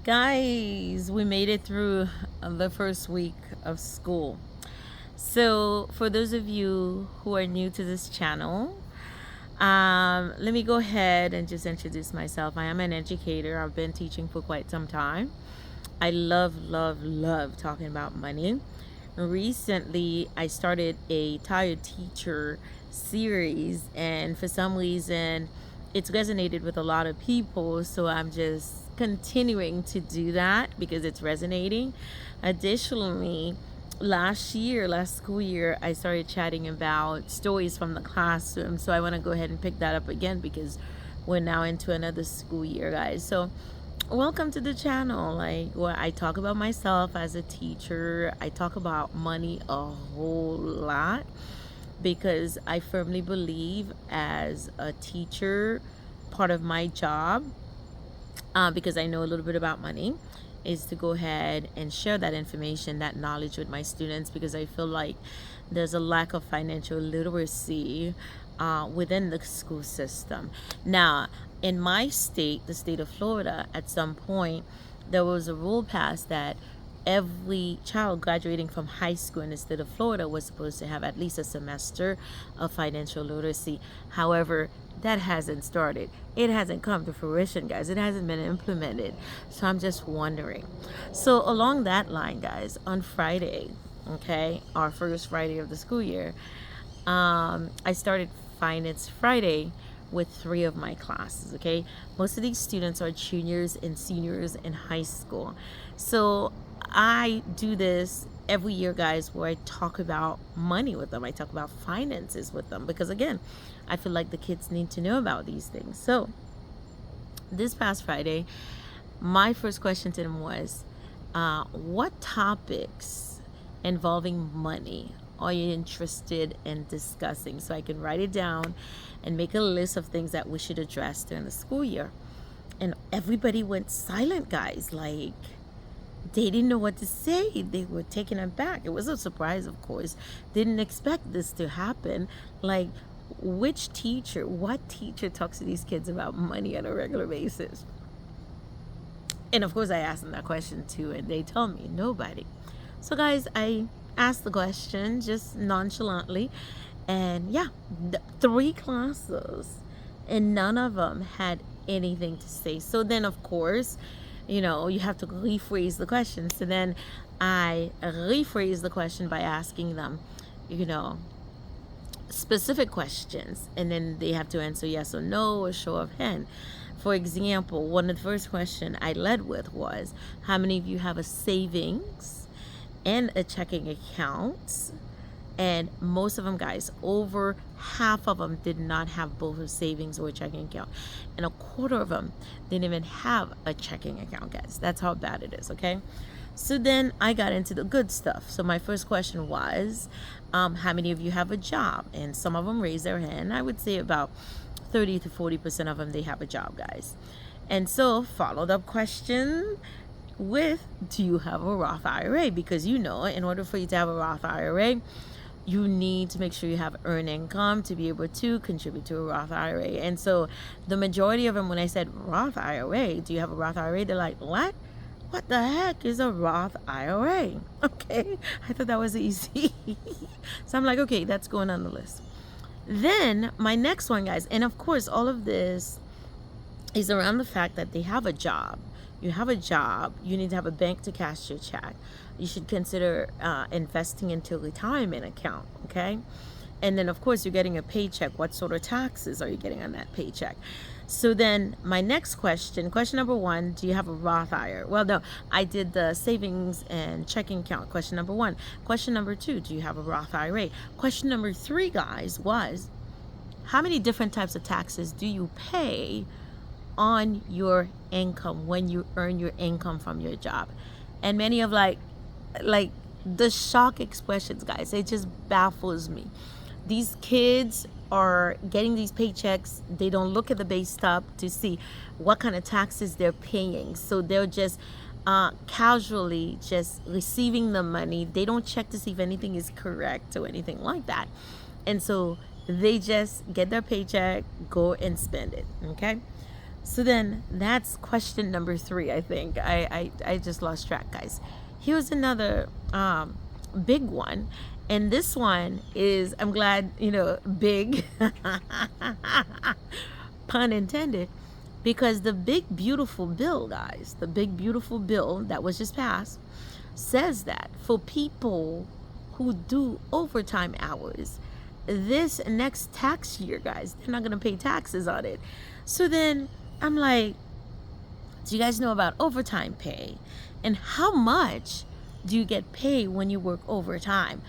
Guys, we made it through the first week of school. So, for those of you who are new to this channel, let me go ahead and just introduce myself. I am an educator. I've been teaching for quite some time. I love talking about money. Recently, I started a Tired Teacher series, and for some reason, it's resonated with a lot of people. So I'm just continuing to do that because it's resonating. Additionally, last school year, I started chatting about stories from the classroom. So I want to go ahead and pick that up again because we're now into another school year, guys. So welcome to the channel. Like, where I talk about myself as a teacher, I talk about money a whole lot because I firmly believe as a teacher, part of my job, because I know a little bit about money, is to go ahead and share that information, that knowledge with my students, because I feel like there's a lack of financial literacy within the school system. Now, in my state, the state of Florida, at some point, there was a rule passed that every child graduating from high school in the state of Florida was supposed to have at least a semester of financial literacy. However, that hasn't started. It hasn't come to fruition, guys. It hasn't been implemented. So I'm just wondering. So along that line, guys, on Friday, okay, our first Friday of the school year, I started Finance Friday with 3 of my classes. Okay, most of these students are juniors and seniors in high school. So I do this every year, guys, where I talk about money with them. I talk about finances with them because, again, I feel like the kids need to know about these things. So this past Friday, my first question to them was, what topics involving money are you interested in discussing? So I can write it down and make a list of things that we should address during the school year. And everybody went silent, guys. Like, they didn't know what to say. They were taken aback. It was a surprise, of course. Didn't expect this to happen. Like, what teacher talks to these kids about money on a regular basis? And of course, I asked them that question too, and they told me nobody. So, guys, I asked the question just nonchalantly, and yeah, 3 classes, and none of them had anything to say. So then, of course, you have to rephrase the question. So then I rephrase the question by asking them, specific questions, and then they have to answer yes or no or show of hand. For example, one of the first question I led with was, how many of you have a savings and a checking account? And most of them, guys, over half of them did not have both a savings or a checking account. And a quarter of them didn't even have a checking account, guys. That's how bad it is, okay? So then I got into the good stuff. So my first question was, how many of you have a job? And some of them raised their hand. I would say about 30 to 40% of them, they have a job, guys. And so followed up question with, do you have a Roth IRA? Because in order for you to have a Roth IRA, you need to make sure you have earned income to be able to contribute to a Roth IRA. And so the majority of them, when I said Roth IRA, do you have a Roth IRA? They're like, what? What the heck is a Roth IRA? Okay, I thought that was easy. So I'm like, okay, that's going on the list. Then my next one, guys, and of course, all of this is around the fact that they have a job. You have a job, you need to have a bank to cash your check. You should consider investing into a retirement account, okay? And then, of course, you're getting a paycheck. What sort of taxes are you getting on that paycheck? So then my next question number 1, do you have a Roth IRA? Well, no, I did the savings and checking account, question number 1. Question number 2, do you have a Roth IRA? Question number 3, guys, was, how many different types of taxes do you pay on your income when you earn your income from your job? And many of like the shock expressions, guys, it just baffles me. These kids are getting these paychecks. They don't look at the base stub to see what kind of taxes they're paying. So they're just casually just receiving the money. They don't check to see if anything is correct or anything like that. And so they just get their paycheck, go and spend it, okay? So then that's question number 3, I think. I just lost track, guys. Here's another big one. And this one is, I'm glad, big, pun intended, because the big, beautiful bill, guys, the big, beautiful bill that was just passed says that for people who do overtime hours, this next tax year, guys, they're not going to pay taxes on it. So then I'm like, do you guys know about overtime pay? And how much do you get paid when you work overtime?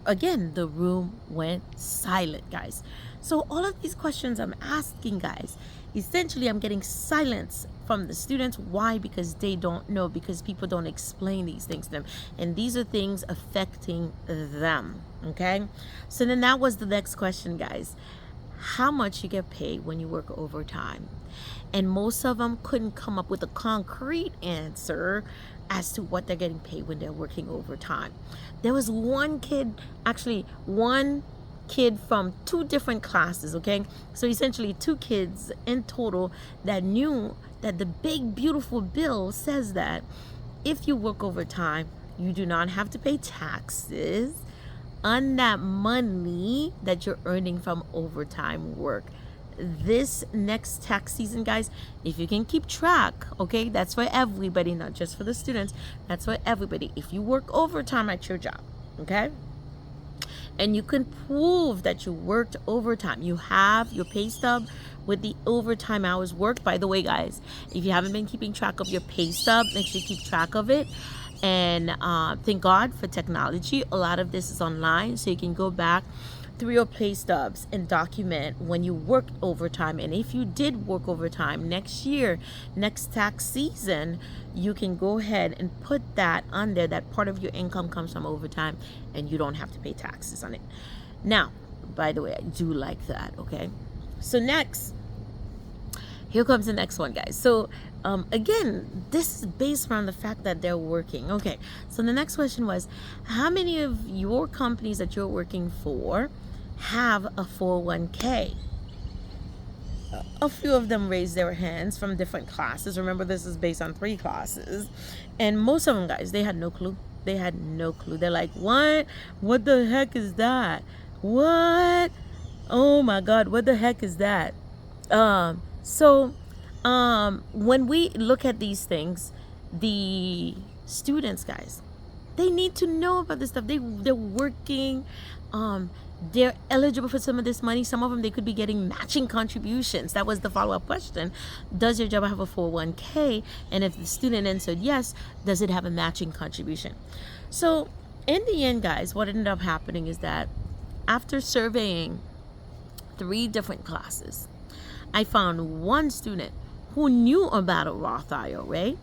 Again, the room went silent, guys. So all of these questions I'm asking, guys, essentially I'm getting silence from the students. Why? Because they don't know, because people don't explain these things to them, and these are things affecting them. Okay, so then that was the next question, guys. How much you get paid when you work overtime? And most of them couldn't come up with a concrete answer as to what they're getting paid when they're working overtime. There was one kid from 2 different classes, okay? So essentially 2 kids in total that knew that the big, beautiful bill says that if you work overtime, you do not have to pay taxes on that money that you're earning from overtime work. This next tax season, guys, if you can keep track, okay, that's for everybody, not just for the students, that's for everybody. If you work overtime at your job, okay, and you can prove that you worked overtime, you have your pay stub with the overtime hours worked. By the way, guys, if you haven't been keeping track of your pay stub, make sure you keep track of it. And thank God for technology. A lot of this is online, so you can go back through your pay stubs and document when you worked overtime. And if you did work overtime next year, next tax season, you can go ahead and put that on there, that part of your income comes from overtime and you don't have to pay taxes on it. Now, by the way, I do like that. Okay, so next, here comes the next one, guys. So again, this is based around the fact that they're working. Okay, so the next question was, how many of your companies that you're working for have a 401k? A few of them raised their hands from different classes. Remember, this is based on 3 classes. And most of them, guys, they had no clue. They had no clue. They're like, what? What the heck is that? What? Oh my God, what the heck is that? So when we look at these things, the students, guys, they need to know about this stuff. They're working. They're eligible for some of this money. Some of them, they could be getting matching contributions. That was the follow-up question. Does your job have a 401k? And if the student answered yes, does it have a matching contribution? So in the end, guys, what ended up happening is that after surveying 3 different classes, I found one student who knew about a Roth IRA,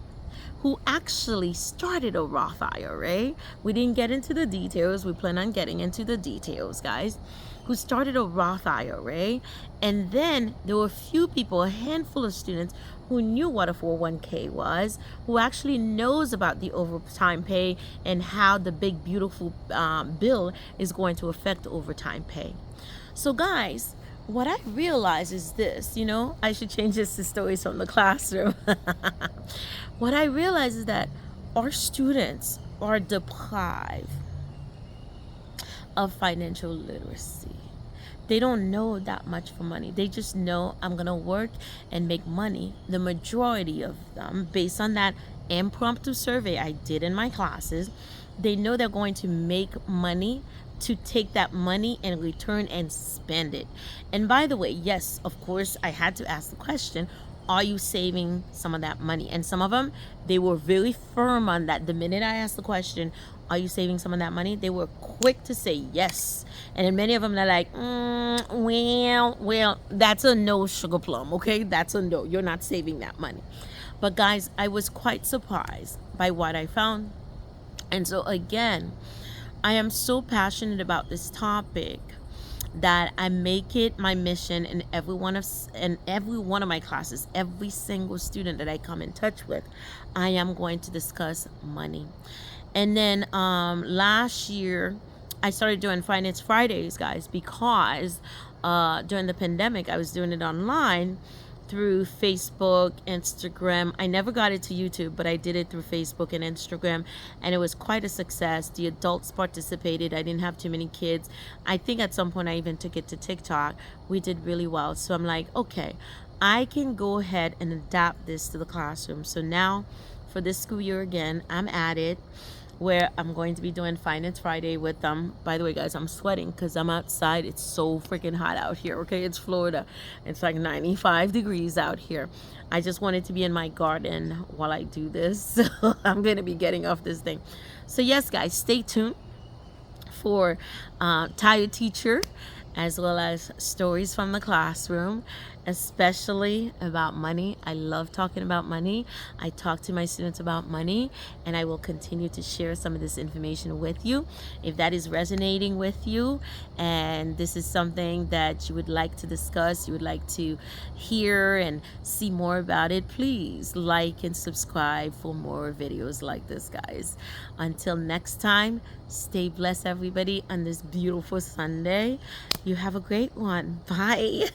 who actually started a Roth IRA. We didn't get into the details. We plan on getting into the details, guys. Who started a Roth IRA. And then there were a few people, a handful of students, who knew what a 401k was, who actually knows about the overtime pay and how the big, beautiful bill is going to affect overtime pay. So, guys, what I realize is this, I should change this to stories from the classroom. What I realize is that our students are deprived of financial literacy. They don't know that much for money. They just know, I'm going to work and make money. The majority of them, based on that impromptu survey I did in my classes, they know they're going to make money to take that money and return and spend it. And by the way, yes, of course, I had to ask the question, are you saving some of that money? And some of them, they were very firm on that. The minute I asked the question, are you saving some of that money? They were quick to say yes. And then many of them, they're like, well, that's a no, sugar plum, okay? That's a no. You're not saving that money. But guys, I was quite surprised by what I found. And so again, I am so passionate about this topic that I make it my mission in every one of my classes, every single student that I come in touch with, I am going to discuss money. And then last year, I started doing Finance Fridays, guys, because during the pandemic, I was doing it online. through Facebook, Instagram. I never got it to YouTube, but I did it through Facebook and Instagram, and it was quite a success. The adults participated. I didn't have too many kids. I think at some point I even took it to TikTok. We did really well. So I'm like, okay, I can go ahead and adapt this to the classroom. So now for this school year again, I'm at it, where I'm going to be doing Finance Friday with them. By the way, guys, I'm sweating because I'm outside. It's so freaking hot out here, okay? It's Florida. It's like 95 degrees out here. I just wanted to be in my garden while I do this. So I'm going to be getting off this thing. So yes, guys, stay tuned for Tired Teacher, as well as stories from the classroom, especially about money. I love talking about money. I talk to my students about money, and I will continue to share some of this information with you. If that is resonating with you and this is something that you would like to discuss, you would like to hear and see more about it, please like and subscribe for more videos like this, guys. Until next time, stay blessed, everybody, on this beautiful Sunday. You have a great one. Bye.